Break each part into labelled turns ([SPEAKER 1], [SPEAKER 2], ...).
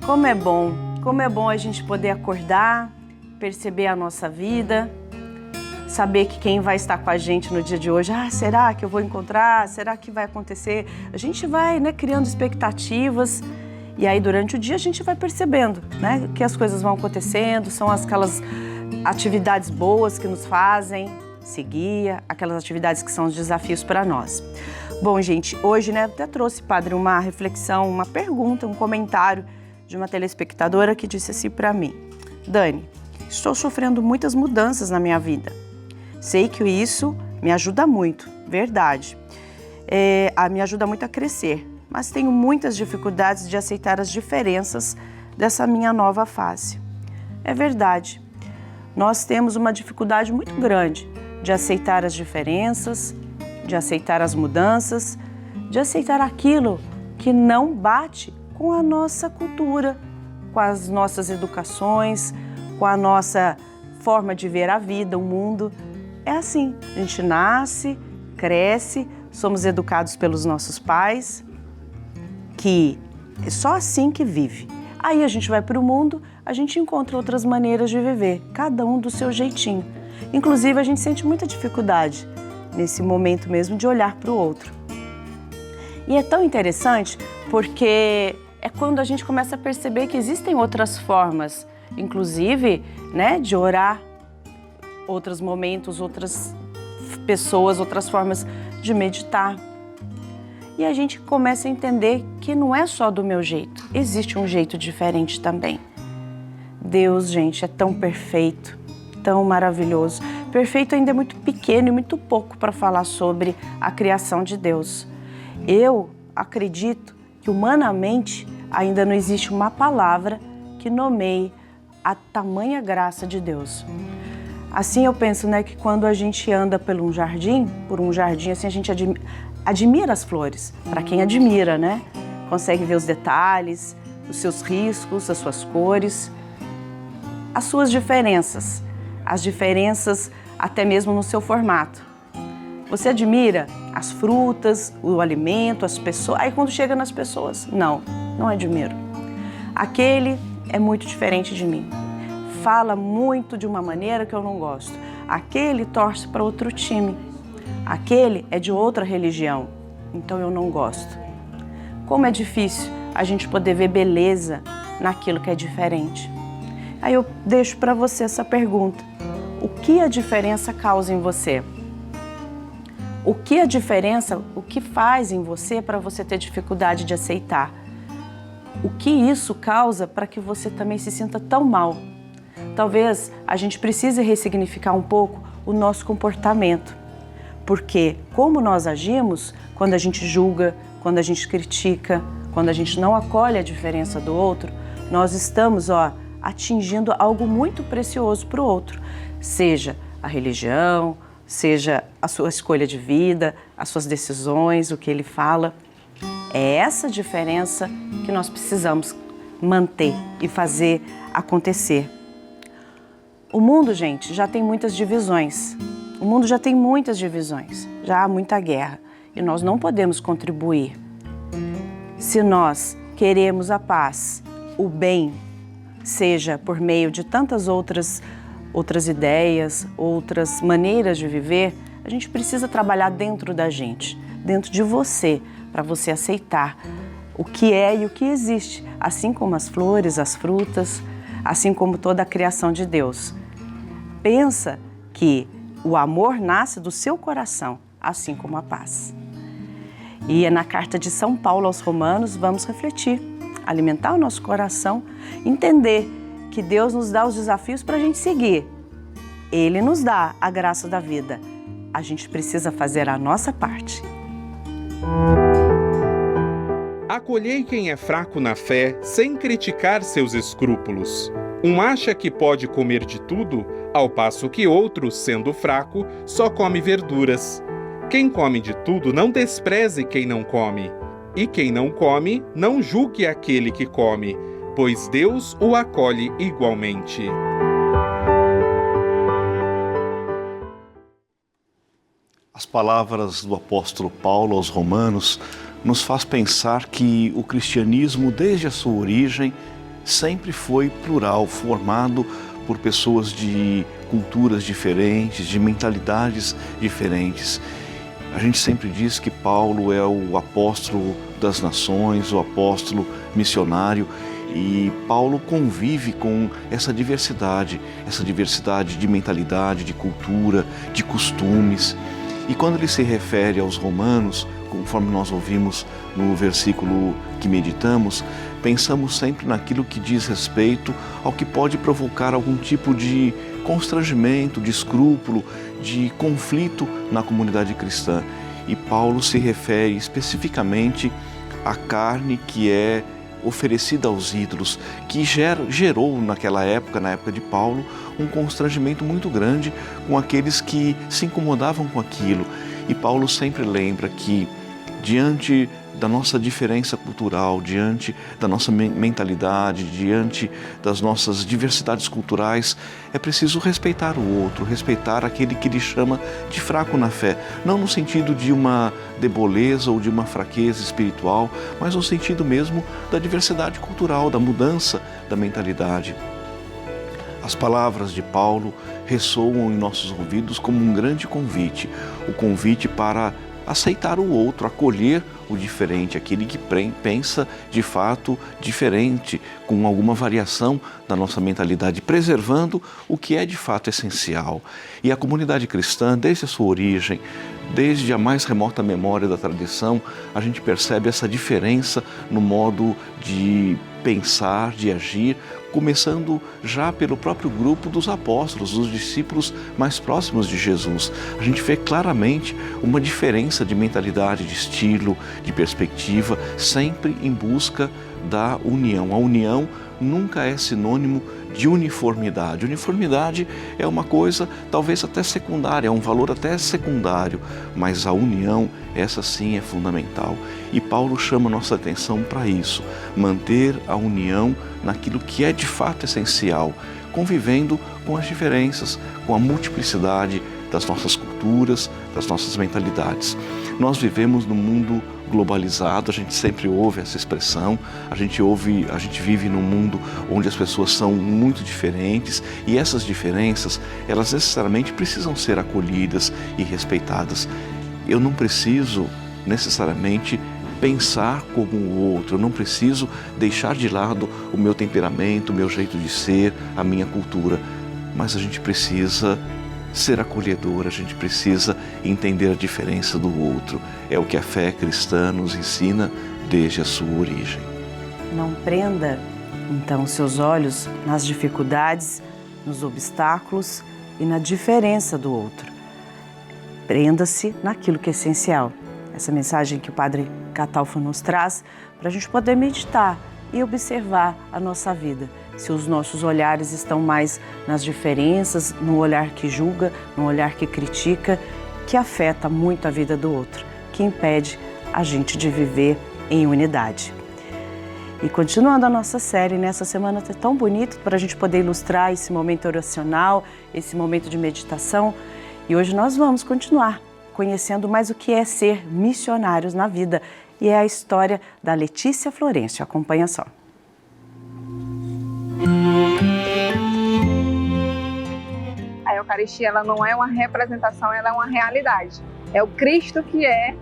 [SPEAKER 1] Como é bom a gente poder acordar, perceber a nossa vida, saber que quem vai estar com a gente no dia de hoje, será que eu vou encontrar? Será que vai acontecer? A gente vai, criando expectativas e aí durante o dia a gente vai percebendo, que as coisas vão acontecendo, são aquelas atividades boas que nos fazem seguir, aquelas atividades que são os desafios para nós. Bom, gente, hoje, até trouxe, padre, uma reflexão, uma pergunta, um comentário de uma telespectadora que disse assim para mim: Dani, estou sofrendo muitas mudanças na minha vida. Sei que isso me ajuda muito, verdade. Me ajuda muito a crescer, mas tenho muitas dificuldades de aceitar as diferenças dessa minha nova fase. É verdade. Nós temos uma dificuldade muito grande de aceitar as diferenças, de aceitar as mudanças, de aceitar aquilo que não bate com a nossa cultura, com as nossas educações, com a nossa forma de ver a vida, o mundo. É assim, a gente nasce, cresce, somos educados pelos nossos pais, que é só assim que vive. Aí a gente vai para o mundo, a gente encontra outras maneiras de viver, cada um do seu jeitinho. Inclusive, a gente sente muita dificuldade nesse momento mesmo de olhar para o outro. E é tão interessante porque é quando a gente começa a perceber que existem outras formas, inclusive, de orar, outros momentos, outras pessoas, outras formas de meditar. E a gente começa a entender que não é só do meu jeito, existe um jeito diferente também. Deus, gente, é tão perfeito, tão maravilhoso. Perfeito ainda é muito pequeno e muito pouco para falar sobre a criação de Deus. Eu acredito que humanamente ainda não existe uma palavra que nomeie a tamanha graça de Deus. Assim eu penso, que quando a gente anda por um jardim assim a gente admira as flores. Para quem admira, consegue ver os detalhes, os seus riscos, as suas cores, as suas diferenças, as diferenças até mesmo no seu formato. Você admira as frutas, o alimento, as pessoas. Aí quando chega nas pessoas, não admiro. Aquele é muito diferente de mim. Fala muito de uma maneira que eu não gosto. Aquele torce para outro time. Aquele é de outra religião, então eu não gosto. Como é difícil a gente poder ver beleza naquilo que é diferente. Aí eu deixo para você essa pergunta: o que a diferença causa em você? O que a diferença, o que faz em você para você ter dificuldade de aceitar? O que isso causa para que você também se sinta tão mal? Talvez a gente precise ressignificar um pouco o nosso comportamento. Porque como nós agimos quando a gente julga, quando a gente critica, quando a gente não acolhe a diferença do outro, nós estamos, atingindo algo muito precioso para o outro. Seja a religião, seja a sua escolha de vida, as suas decisões, o que ele fala. É essa diferença que nós precisamos manter e fazer acontecer. O mundo, gente, já tem muitas divisões. O mundo já tem muitas divisões, já há muita guerra e nós não podemos contribuir. Se nós queremos a paz, o bem, seja por meio de tantas outras ideias, outras maneiras de viver, a gente precisa trabalhar dentro da gente, dentro de você, para você aceitar o que é e o que existe, assim como as flores, as frutas, assim como toda a criação de Deus. Pensa que o amor nasce do seu coração, assim como a paz. E é na carta de São Paulo aos Romanos, vamos refletir, alimentar o nosso coração, entender que Deus nos dá os desafios para a gente seguir. Ele nos dá a graça da vida. A gente precisa fazer a nossa parte.
[SPEAKER 2] Acolhei quem é fraco na fé, sem criticar seus escrúpulos. Um acha que pode comer de tudo, ao passo que outro, sendo fraco, só come verduras. Quem come de tudo não despreze quem não come. E quem não come, não julgue aquele que come, pois Deus o acolhe igualmente.
[SPEAKER 3] As palavras do apóstolo Paulo aos Romanos nos faz pensar que o cristianismo, desde a sua origem, sempre foi plural, formado por pessoas de culturas diferentes, de mentalidades diferentes. A gente sempre diz que Paulo é o apóstolo das nações, o apóstolo missionário, e Paulo convive com essa diversidade de mentalidade, de cultura, de costumes. E quando ele se refere aos romanos, conforme nós ouvimos no versículo que meditamos, pensamos sempre naquilo que diz respeito ao que pode provocar algum tipo de constrangimento, de escrúpulo, de conflito na comunidade cristã. E Paulo se refere especificamente à carne que é oferecida aos ídolos, que gerou naquela época, na época de Paulo, um constrangimento muito grande com aqueles que se incomodavam com aquilo. E Paulo sempre lembra que, diante da nossa diferença cultural, diante da nossa mentalidade, diante das nossas diversidades culturais, é preciso respeitar o outro, respeitar aquele que lhe chama de fraco na fé. Não no sentido de uma deboleza ou de uma fraqueza espiritual, mas no sentido mesmo da diversidade cultural, da mudança da mentalidade. As palavras de Paulo ressoam em nossos ouvidos como um grande convite, o convite para aceitar o outro, acolher o diferente, aquele que pensa de fato diferente, com alguma variação da nossa mentalidade, preservando o que é de fato essencial. E a comunidade cristã, desde a sua origem, desde a mais remota memória da tradição, a gente percebe essa diferença no modo de pensar, de agir, começando já pelo próprio grupo dos apóstolos, dos discípulos mais próximos de Jesus. A gente vê claramente uma diferença de mentalidade, de estilo, de perspectiva, sempre em busca da união. A união nunca é sinônimo de uniformidade. Uniformidade é uma coisa talvez até secundária, é um valor até secundário, mas a união, essa sim é fundamental. E Paulo chama nossa atenção para isso, manter a união naquilo que é de fato essencial, convivendo com as diferenças, com a multiplicidade das nossas culturas, das nossas mentalidades. Nós vivemos num mundo globalizado, a gente sempre ouve essa expressão, a gente vive num mundo onde as pessoas são muito diferentes e essas diferenças, elas necessariamente precisam ser acolhidas e respeitadas. Eu não preciso necessariamente pensar como o outro, eu não preciso deixar de lado o meu temperamento, o meu jeito de ser, a minha cultura, mas a gente precisa ser acolhedor, a gente precisa entender a diferença do outro. É o que a fé cristã nos ensina desde a sua origem.
[SPEAKER 1] Não prenda, então, seus olhos nas dificuldades, nos obstáculos e na diferença do outro. Prenda-se naquilo que é essencial. Essa mensagem que o Padre Catalfo nos traz para a gente poder meditar e observar a nossa vida. Se os nossos olhares estão mais nas diferenças, no olhar que julga, no olhar que critica, que afeta muito a vida do outro, que impede a gente de viver em unidade. E continuando a nossa série, nessa semana é tão bonito para a gente poder ilustrar esse momento oracional, esse momento de meditação. E hoje nós vamos continuar conhecendo mais o que é ser missionários na vida. E é a história da Letícia Florencio. Acompanha só.
[SPEAKER 4] A Eucaristia, ela não é uma representação, ela é uma realidade. É o Cristo que é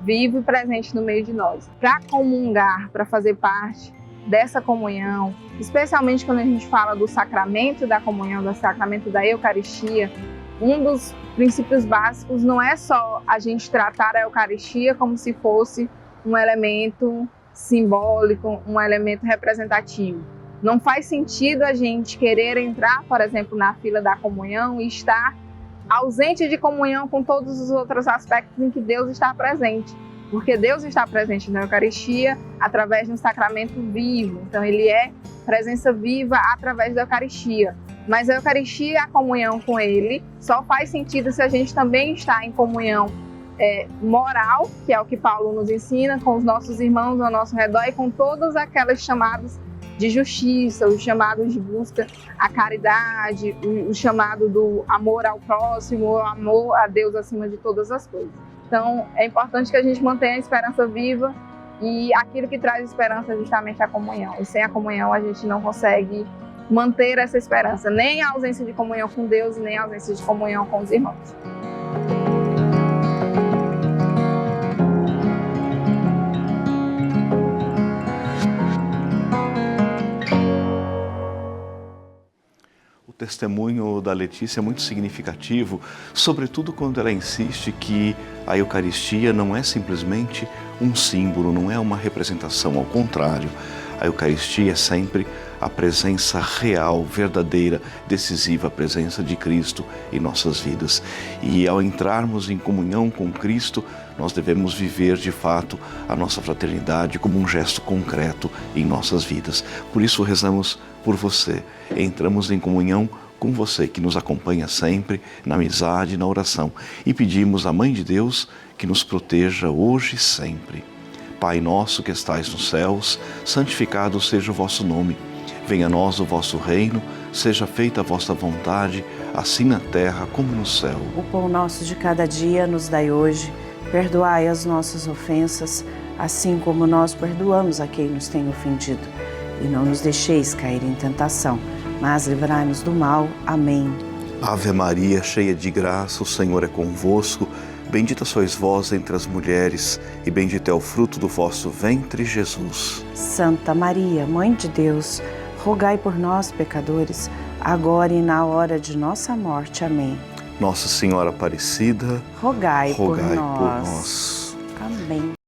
[SPEAKER 4] vivo e presente no meio de nós. Para comungar, para fazer parte dessa comunhão, especialmente quando a gente fala do sacramento da comunhão, do sacramento da Eucaristia, um dos princípios básicos não é só a gente tratar a Eucaristia como se fosse um elemento simbólico, um elemento representativo. Não faz sentido a gente querer entrar, por exemplo, na fila da comunhão e estar ausente de comunhão com todos os outros aspectos em que Deus está presente. Porque Deus está presente na Eucaristia através de um sacramento vivo. Então, ele é presença viva através da Eucaristia. Mas a Eucaristia, a comunhão com Ele, só faz sentido se a gente também está em comunhão moral, que é o que Paulo nos ensina, com os nossos irmãos ao nosso redor e com todas aquelas chamadas de justiça, os chamados de busca à caridade, o chamado do amor ao próximo, o amor a Deus acima de todas as coisas. Então, é importante que a gente mantenha a esperança viva E aquilo que traz esperança é justamente a comunhão. E sem a comunhão a gente não consegue manter essa esperança, nem a ausência de comunhão com Deus, nem a ausência de comunhão com os irmãos.
[SPEAKER 3] O testemunho da Letícia é muito significativo, sobretudo quando ela insiste que a Eucaristia não é simplesmente um símbolo, não é uma representação, ao contrário, a Eucaristia é sempre a presença real, verdadeira, decisiva, a presença de Cristo em nossas vidas. E ao entrarmos em comunhão com Cristo, nós devemos viver de fato a nossa fraternidade como um gesto concreto em nossas vidas. Por isso rezamos por você, entramos em comunhão com você que nos acompanha sempre na amizade e na oração e pedimos à Mãe de Deus que nos proteja hoje e sempre. Pai nosso que estais nos céus, santificado seja o vosso nome. Venha a nós o vosso reino, seja feita a vossa vontade, assim na terra como no céu.
[SPEAKER 1] O pão nosso de cada dia nos dai hoje, perdoai as nossas ofensas, assim como nós perdoamos a quem nos tem ofendido. E não nos deixeis cair em tentação, mas livrai-nos do mal. Amém.
[SPEAKER 3] Ave Maria, cheia de graça, o Senhor é convosco. Bendita sois vós entre as mulheres, e bendito é o fruto do vosso ventre, Jesus.
[SPEAKER 1] Santa Maria, Mãe de Deus, rogai por nós, pecadores, agora e na hora de nossa morte. Amém.
[SPEAKER 3] Nossa Senhora Aparecida,
[SPEAKER 1] Rogai por
[SPEAKER 3] rogai
[SPEAKER 1] nós.
[SPEAKER 3] por nós.
[SPEAKER 1] Amém.